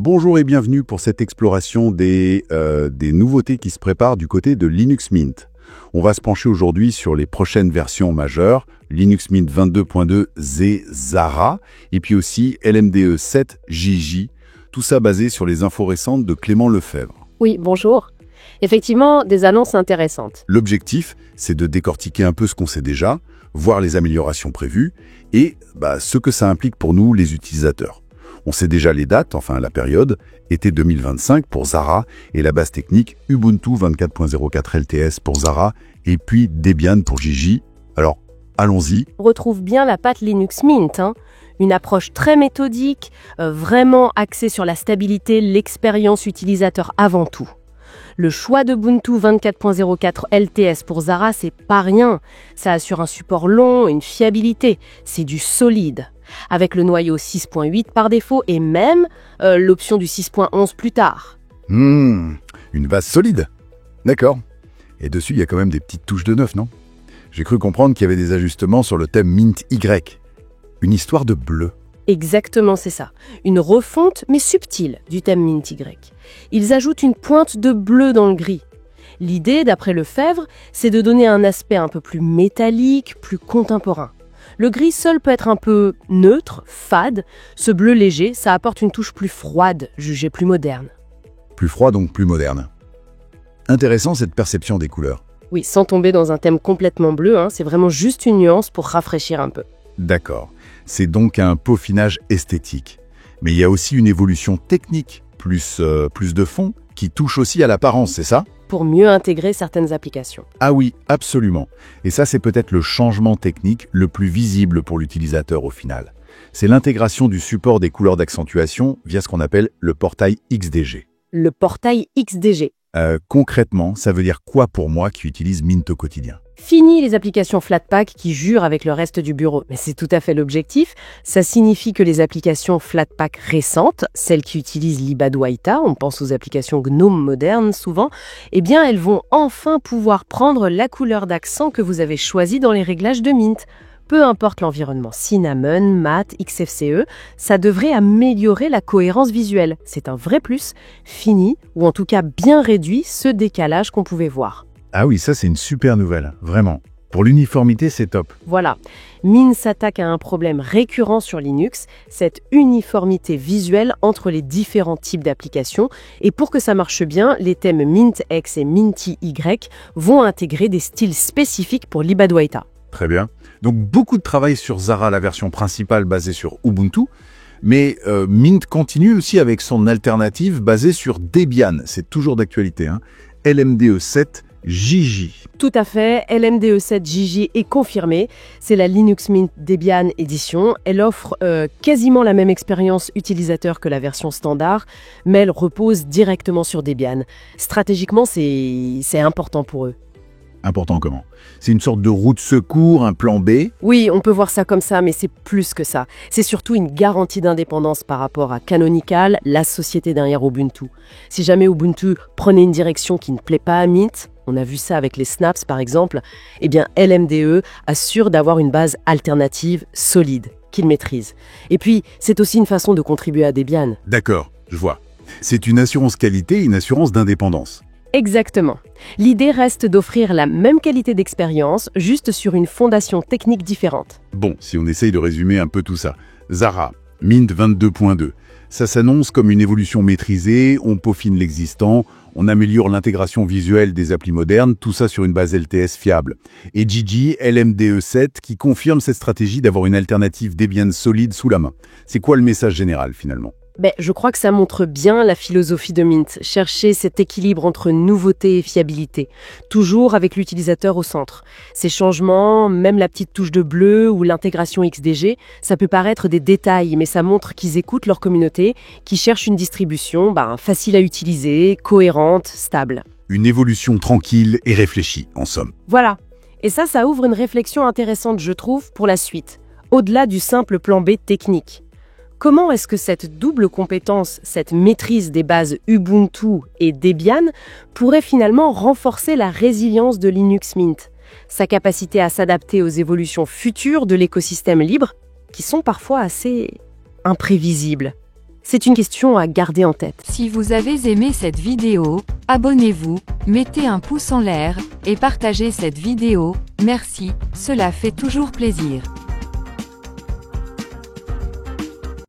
Bonjour et bienvenue pour cette exploration des nouveautés qui se préparent du côté de Linux Mint. On va se pencher aujourd'hui sur les prochaines versions majeures, Linux Mint 22.2 Z Zara et puis aussi LMDE 7 Gigi, tout ça basé sur les infos récentes de Clément Lefebvre. Oui, bonjour. Effectivement, des annonces intéressantes. L'objectif, c'est de décortiquer un peu ce qu'on sait déjà, voir les améliorations prévues et ce que ça implique pour nous, les utilisateurs. On sait déjà les dates, enfin la période, été 2025 pour Zara et la base technique Ubuntu 24.04 LTS pour Zara et puis Debian pour Gigi. Alors, allons-y. On retrouve bien la patte Linux Mint, une approche très méthodique, vraiment axée sur la stabilité, l'expérience utilisateur avant tout. Le choix d'Ubuntu 24.04 LTS pour Zara, c'est pas rien. Ça assure un support long, une fiabilité. C'est du solide. Avec le noyau 6.8 par défaut et même l'option du 6.11 plus tard. Une base solide. D'accord. Et dessus, il y a quand même des petites touches de neuf, non? J'ai cru comprendre qu'il y avait des ajustements sur le thème Mint Y. Une histoire de bleu. Exactement, c'est ça. Une refonte, mais subtile, du thème Mint Y. Ils ajoutent une pointe de bleu dans le gris. L'idée, d'après Lefebvre, c'est de donner un aspect un peu plus métallique, plus contemporain. Le gris seul peut être un peu neutre, fade. Ce bleu léger, ça apporte une touche plus froide, jugée plus moderne. Plus froid, donc plus moderne. Intéressant cette perception des couleurs. Oui, sans tomber dans un thème complètement bleu, c'est vraiment juste une nuance pour rafraîchir un peu. D'accord. C'est donc un peaufinage esthétique. Mais il y a aussi une évolution technique, plus de fond, qui touche aussi à l'apparence, c'est ça? Pour mieux intégrer certaines applications. Ah oui, absolument. Et ça, c'est peut-être le changement technique le plus visible pour l'utilisateur au final. C'est l'intégration du support des couleurs d'accentuation via ce qu'on appelle le portail XDG. Le portail XDG. Concrètement, ça veut dire quoi pour moi qui utilise Mint au quotidien? Fini les applications Flatpak qui jurent avec le reste du bureau, mais c'est tout à fait l'objectif. Ça signifie que les applications Flatpak récentes, celles qui utilisent l'Ibadwaita, on pense aux applications GNOME modernes souvent, eh bien elles vont enfin pouvoir prendre la couleur d'accent que vous avez choisie dans les réglages de Mint. Peu importe l'environnement, Cinnamon, Matte, XFCE, ça devrait améliorer la cohérence visuelle. C'est un vrai plus, fini, ou en tout cas bien réduit ce décalage qu'on pouvait voir. Ah oui, ça c'est une super nouvelle, vraiment. Pour l'uniformité, c'est top. Voilà, Mint s'attaque à un problème récurrent sur Linux, cette uniformité visuelle entre les différents types d'applications. Et pour que ça marche bien, les thèmes Mint X et Minty Y vont intégrer des styles spécifiques pour l'Ibadwaita. Très bien. Donc beaucoup de travail sur Zara, la version principale basée sur Ubuntu. Mais Mint continue aussi avec son alternative basée sur Debian. C'est toujours d'actualité, LMDE 7 Gigi. Tout à fait, LMDE 7 Gigi est confirmée. C'est la Linux Mint Debian Edition. Elle offre quasiment la même expérience utilisateur que la version standard, mais elle repose directement sur Debian. Stratégiquement, c'est important pour eux. Important comment? C'est une sorte de roue de secours, un plan B? Oui, on peut voir ça comme ça, mais c'est plus que ça. C'est surtout une garantie d'indépendance par rapport à Canonical, la société derrière Ubuntu. Si jamais Ubuntu prenait une direction qui ne plaît pas à Mint, on a vu ça avec les snaps par exemple, eh bien LMDE assure d'avoir une base alternative solide, qu'il maîtrise. Et puis, c'est aussi une façon de contribuer à Debian. D'accord, je vois. C'est une assurance qualité, une assurance d'indépendance. Exactement. L'idée reste d'offrir la même qualité d'expérience, juste sur une fondation technique différente. Bon, si on essaye de résumer un peu tout ça. Zara, Mint 22.2. Ça s'annonce comme une évolution maîtrisée, on peaufine l'existant, on améliore l'intégration visuelle des applis modernes, tout ça sur une base LTS fiable. Et Gigi, LMDE 7, qui confirme cette stratégie d'avoir une alternative Debian solide sous la main. C'est quoi le message général finalement ? Je crois que ça montre bien la philosophie de Mint, chercher cet équilibre entre nouveauté et fiabilité, toujours avec l'utilisateur au centre. Ces changements, même la petite touche de bleu ou l'intégration XDG, ça peut paraître des détails, mais ça montre qu'ils écoutent leur communauté, qu'ils cherchent une distribution facile à utiliser, cohérente, stable. Une évolution tranquille et réfléchie, en somme. Voilà. Et ça ouvre une réflexion intéressante, je trouve, pour la suite, au-delà du simple plan B technique. Comment est-ce que cette double compétence, cette maîtrise des bases Ubuntu et Debian pourrait finalement renforcer la résilience de Linux Mint, sa capacité à s'adapter aux évolutions futures de l'écosystème libre, qui sont parfois assez imprévisibles? C'est une question à garder en tête. Si vous avez aimé cette vidéo, abonnez-vous, mettez un pouce en l'air, et partagez cette vidéo, merci, cela fait toujours plaisir.